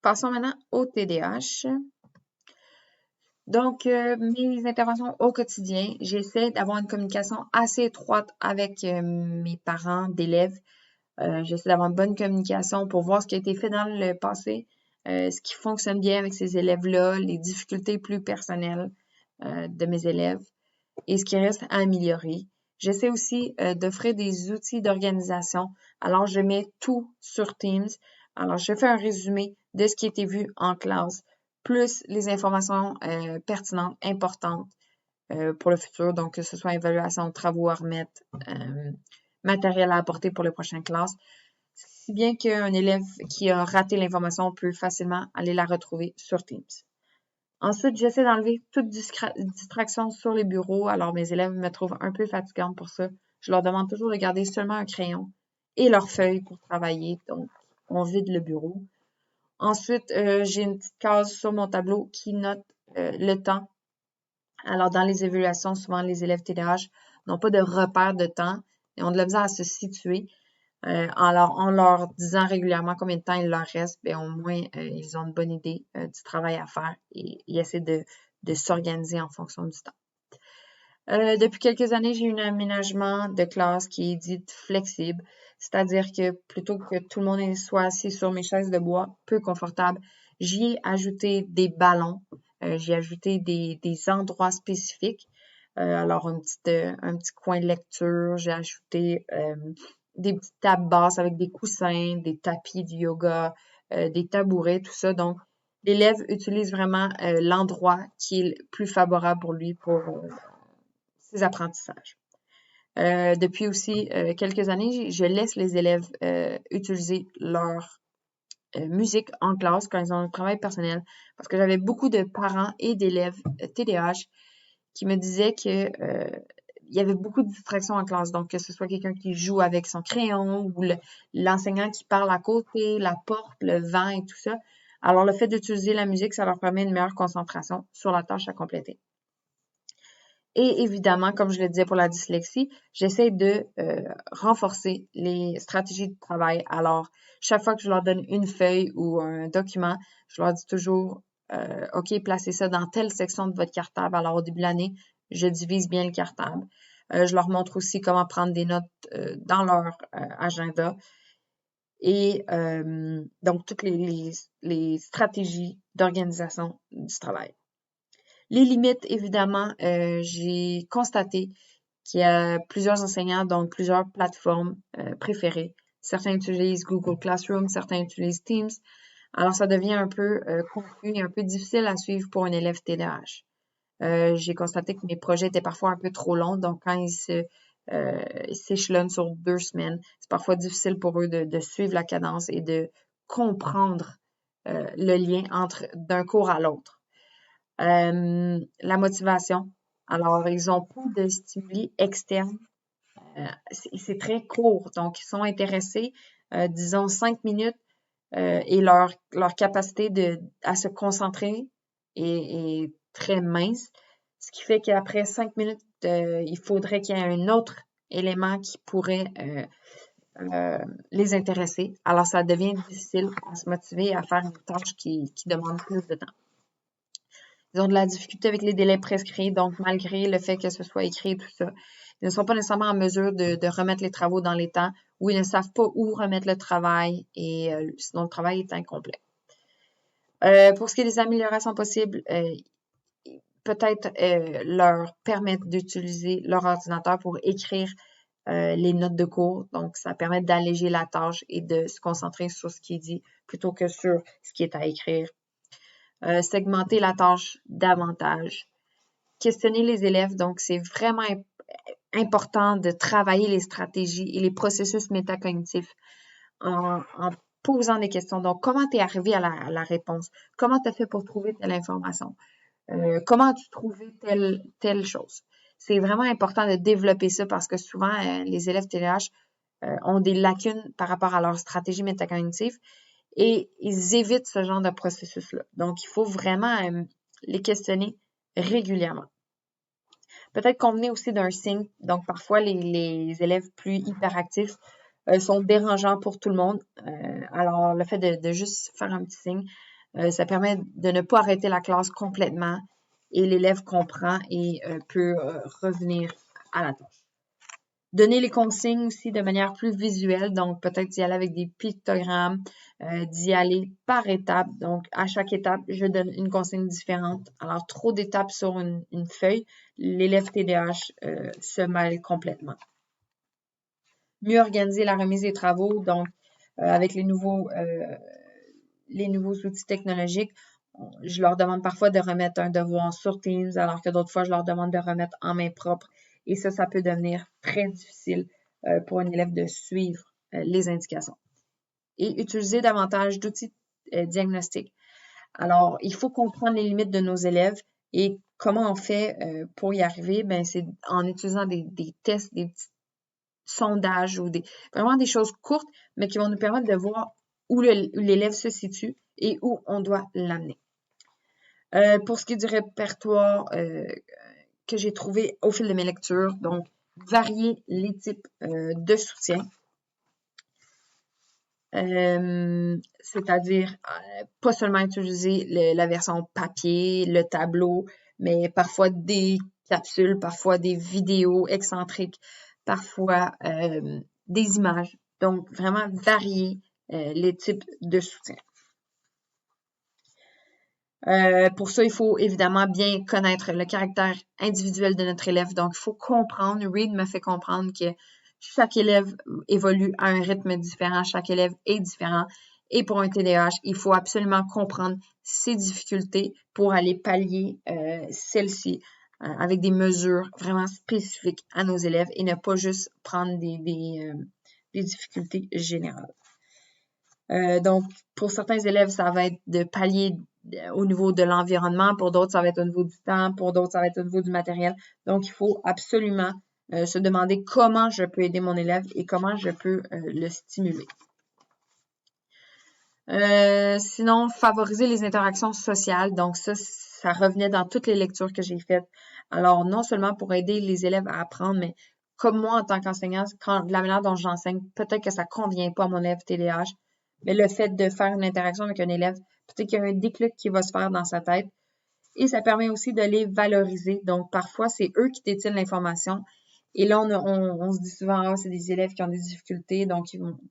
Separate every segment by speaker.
Speaker 1: Passons maintenant au TDAH. Donc, mes interventions au quotidien, j'essaie d'avoir une communication assez étroite avec mes parents d'élèves. J'essaie d'avoir une bonne communication pour voir ce qui a été fait dans le passé, ce qui fonctionne bien avec ces élèves-là, les difficultés plus personnelles de mes élèves et ce qui reste à améliorer. J'essaie aussi d'offrir des outils d'organisation. Alors, je mets tout sur Teams. Alors, je fais un résumé de ce qui a été vu en classe, plus les informations pertinentes, importantes pour le futur. Donc, que ce soit évaluation, travaux à remettre, matériel à apporter pour les prochaines classes. Si bien qu'un élève qui a raté l'information peut facilement aller la retrouver sur Teams. Ensuite, j'essaie d'enlever toute distraction sur les bureaux. Alors, mes élèves me trouvent un peu fatigante pour ça. Je leur demande toujours de garder seulement un crayon et leur feuille pour travailler. Donc, on vide le bureau. Ensuite, j'ai une petite case sur mon tableau qui note le temps. Alors, dans les évaluations, souvent, les élèves TDAH n'ont pas de repère de temps et ont de la misère à se situer. Alors, en leur disant régulièrement combien de temps il leur reste, bien, au moins, ils ont une bonne idée du travail à faire et ils essaient de s'organiser en fonction du temps. Depuis quelques années, j'ai eu un aménagement de classe qui est dit flexible, c'est-à-dire que plutôt que tout le monde soit assis sur mes chaises de bois, peu confortables, j'y ai ajouté des ballons, j'ai ajouté des endroits spécifiques. Alors, un petit coin de lecture, j'ai ajouté des petites tables basses avec des coussins, des tapis de yoga, des tabourets, tout ça. Donc, l'élève utilise vraiment l'endroit qui est le plus favorable pour lui pour ses apprentissages. Depuis aussi quelques années, je laisse les élèves utiliser leur musique en classe quand ils ont un travail personnel parce que j'avais beaucoup de parents et d'élèves TDAH qui me disaient que il y avait beaucoup de distractions en classe. Donc, que ce soit quelqu'un qui joue avec son crayon ou l'enseignant qui parle à côté, la porte, le vent et tout ça. Alors, le fait d'utiliser la musique, ça leur permet une meilleure concentration sur la tâche à compléter. Et évidemment, comme je le disais pour la dyslexie, j'essaie de renforcer les stratégies de travail. Alors, chaque fois que je leur donne une feuille ou un document, je leur dis toujours OK, placez ça dans telle section de votre cartable. Alors, au début de l'année, je divise bien le cartable. Je leur montre aussi comment prendre des notes dans leur agenda. Et donc, toutes les stratégies d'organisation du travail. Les limites, évidemment, j'ai constaté qu'il y a plusieurs enseignants, donc plusieurs plateformes préférées. Certains utilisent Google Classroom, certains utilisent Teams. Alors, ça devient un peu confus et un peu difficile à suivre pour un élève TDAH. J'ai constaté que mes projets étaient parfois un peu trop longs, donc quand ils s'échelonnent sur 2 semaines, c'est parfois difficile pour eux de suivre la cadence et de comprendre le lien entre d'un cours à l'autre. La motivation. Alors, ils ont pas de stimuli externes. C'est très court. Donc, ils sont intéressés, disons, 5 minutes et leur capacité à se concentrer est très mince. Ce qui fait qu'après 5 minutes, il faudrait qu'il y ait un autre élément qui pourrait les intéresser. Alors, ça devient difficile à se motiver à faire une tâche qui demande plus de temps. Ils ont de la difficulté avec les délais prescrits, donc malgré le fait que ce soit écrit et tout ça, ils ne sont pas nécessairement en mesure de remettre les travaux dans les temps ou ils ne savent pas où remettre le travail et sinon le travail est incomplet. Pour ce qui est des améliorations possibles, peut-être leur permettre d'utiliser leur ordinateur pour écrire les notes de cours. Donc, ça permet d'alléger la tâche et de se concentrer sur ce qui est dit plutôt que sur ce qui est à écrire. Segmenter la tâche davantage. Questionner les élèves, donc c'est vraiment important de travailler les stratégies et les processus métacognitifs en posant des questions. Donc, comment tu es arrivé à la réponse? Comment tu as fait pour trouver telle information? Comment as-tu trouvé telle chose? C'est vraiment important de développer ça parce que souvent, les élèves TDAH ont des lacunes par rapport à leur stratégie métacognitive et ils évitent ce genre de processus-là. Donc, il faut vraiment les questionner régulièrement. Peut-être convenir aussi d'un signe. Donc, parfois, les élèves plus hyperactifs sont dérangeants pour tout le monde. Alors, le fait de juste faire un petit signe Ça permet de ne pas arrêter la classe complètement et l'élève comprend et peut revenir à la tâche. Donner les consignes aussi de manière plus visuelle, donc peut-être d'y aller avec des pictogrammes, d'y aller par étapes. Donc, à chaque étape, je donne une consigne différente. Alors, trop d'étapes sur une feuille, l'élève TDAH se mêle complètement. Mieux organiser la remise des travaux, donc avec les nouveaux outils technologiques, je leur demande parfois de remettre un devoir sur Teams, alors que d'autres fois, je leur demande de remettre en main propre. Et ça peut devenir très difficile pour un élève de suivre les indications. Et utiliser davantage d'outils diagnostiques. Alors, il faut comprendre les limites de nos élèves et comment on fait pour y arriver. Ben, c'est en utilisant des tests, des petits sondages ou vraiment des choses courtes, mais qui vont nous permettre de voir où l'élève se situe et où on doit l'amener. Pour ce qui est du répertoire que j'ai trouvé au fil de mes lectures, donc varier les types de soutien, c'est-à-dire pas seulement utiliser la version papier, le tableau, mais parfois des capsules, parfois des vidéos excentriques, parfois des images. Donc, vraiment varier les types de soutien. Pour ça, il faut évidemment bien connaître le caractère individuel de notre élève. Donc, il faut comprendre. Reid me fait comprendre que chaque élève évolue à un rythme différent. Chaque élève est différent. Et pour un TDAH, il faut absolument comprendre ses difficultés pour aller pallier celles-ci avec des mesures vraiment spécifiques à nos élèves et ne pas juste prendre des difficultés générales. Donc, pour certains élèves, ça va être de pallier au niveau de l'environnement. Pour d'autres, ça va être au niveau du temps. Pour d'autres, ça va être au niveau du matériel. Donc, il faut absolument se demander comment je peux aider mon élève et comment je peux le stimuler. Sinon, favoriser les interactions sociales. Donc, ça revenait dans toutes les lectures que j'ai faites. Alors, non seulement pour aider les élèves à apprendre, mais comme moi, en tant qu'enseignant, la manière dont j'enseigne, peut-être que ça convient pas à mon élève TDAH, mais le fait de faire une interaction avec un élève, peut-être qu'il y a un déclic qui va se faire dans sa tête. Et ça permet aussi de les valoriser. Donc, parfois, c'est eux qui détiennent l'information. Et là, on se dit souvent, c'est des élèves qui ont des difficultés, donc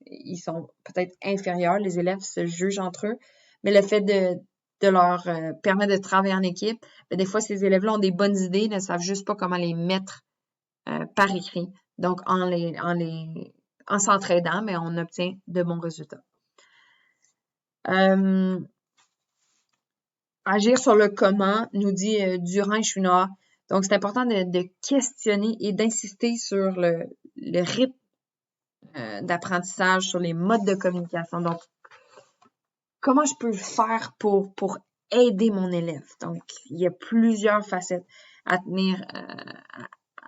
Speaker 1: ils sont peut-être inférieurs. Les élèves se jugent entre eux. Mais le fait de leur permettre de travailler en équipe, bien, des fois, ces élèves-là ont des bonnes idées, ne savent juste pas comment les mettre par écrit. Donc, en s'entraidant, mais on obtient de bons résultats. Agir sur le comment, nous dit Durand et Chouinard. Donc, c'est important de questionner et d'insister sur le rythme d'apprentissage, sur les modes de communication. Donc, comment je peux faire pour aider mon élève? Donc, il y a plusieurs facettes à tenir,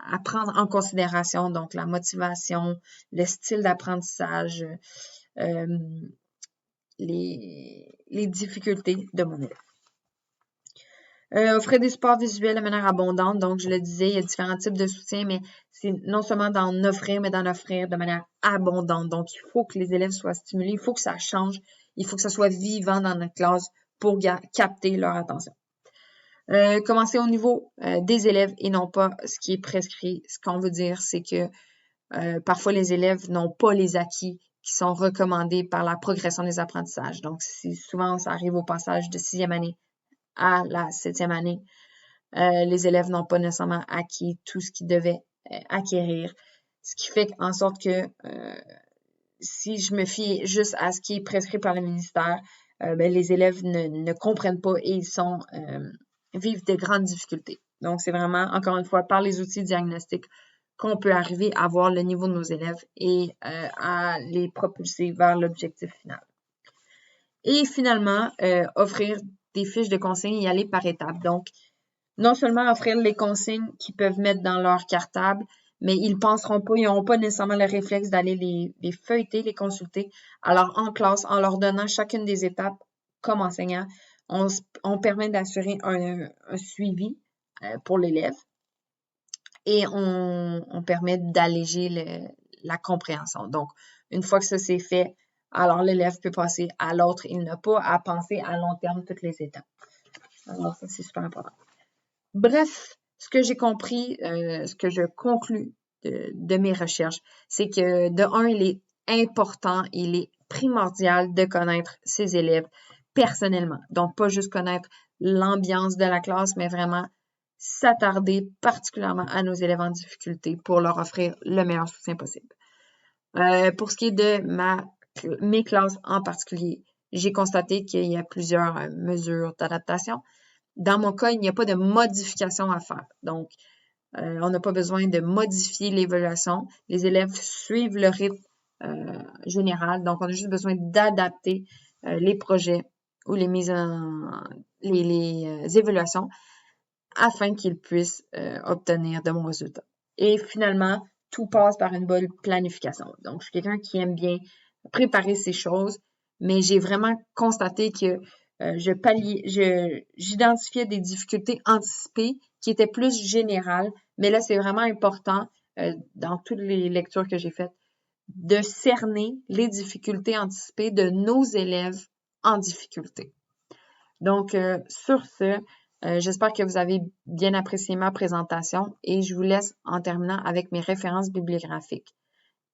Speaker 1: à prendre en considération. Donc, la motivation, le style d'apprentissage, les difficultés de mon élève. Offrir des supports visuels de manière abondante. Donc, je le disais, il y a différents types de soutien, mais c'est non seulement d'en offrir, mais d'en offrir de manière abondante. Donc, il faut que les élèves soient stimulés, il faut que ça change, il faut que ça soit vivant dans notre classe pour capter leur attention. Commencer au niveau des élèves et non pas ce qui est prescrit. Ce qu'on veut dire, c'est que parfois les élèves n'ont pas les acquis qui sont recommandés par la progression des apprentissages. Donc, souvent, ça arrive au passage de 6e année à la 7e année. Les élèves n'ont pas nécessairement acquis tout ce qu'ils devaient acquérir. Ce qui fait en sorte que si je me fie juste à ce qui est prescrit par le ministère, les élèves ne comprennent pas et vivent de grandes difficultés. Donc, c'est vraiment, encore une fois, par les outils diagnostiques qu'on peut arriver à voir le niveau de nos élèves et à les propulser vers l'objectif final. Et finalement, offrir des fiches de consignes et y aller par étapes. Donc, non seulement offrir les consignes qu'ils peuvent mettre dans leur cartable, mais ils penseront pas, ils n'auront pas nécessairement le réflexe d'aller les feuilleter, les consulter. Alors, en classe, en leur donnant chacune des étapes comme enseignant, on permet d'assurer un suivi pour l'élève et on permet d'alléger la compréhension. Donc, une fois que ça c'est fait, alors l'élève peut passer à l'autre. Il n'a pas à penser à long terme toutes les étapes. Alors, ça, c'est super important. Bref, ce que j'ai compris, ce que je conclus de mes recherches, c'est que de un, il est important, il est primordial de connaître ses élèves personnellement. Donc, pas juste connaître l'ambiance de la classe, mais vraiment s'attarder particulièrement à nos élèves en difficulté pour leur offrir le meilleur soutien possible. Pour ce qui est de mes classes en particulier, j'ai constaté qu'il y a plusieurs mesures d'adaptation. Dans mon cas, il n'y a pas de modification à faire. Donc, on n'a pas besoin de modifier l'évaluation. Les élèves suivent le rythme général. Donc, on a juste besoin d'adapter les projets ou les évaluations afin qu'ils puissent obtenir de bons résultats. Et finalement, tout passe par une bonne planification. Donc, je suis quelqu'un qui aime bien préparer ces choses, mais j'ai vraiment constaté que j'identifiais des difficultés anticipées qui étaient plus générales, mais là, c'est vraiment important, dans toutes les lectures que j'ai faites, de cerner les difficultés anticipées de nos élèves en difficulté. Donc, sur ce, j'espère que vous avez bien apprécié ma présentation et je vous laisse en terminant avec mes références bibliographiques.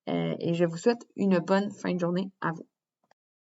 Speaker 1: Et je vous souhaite une bonne fin de journée à vous.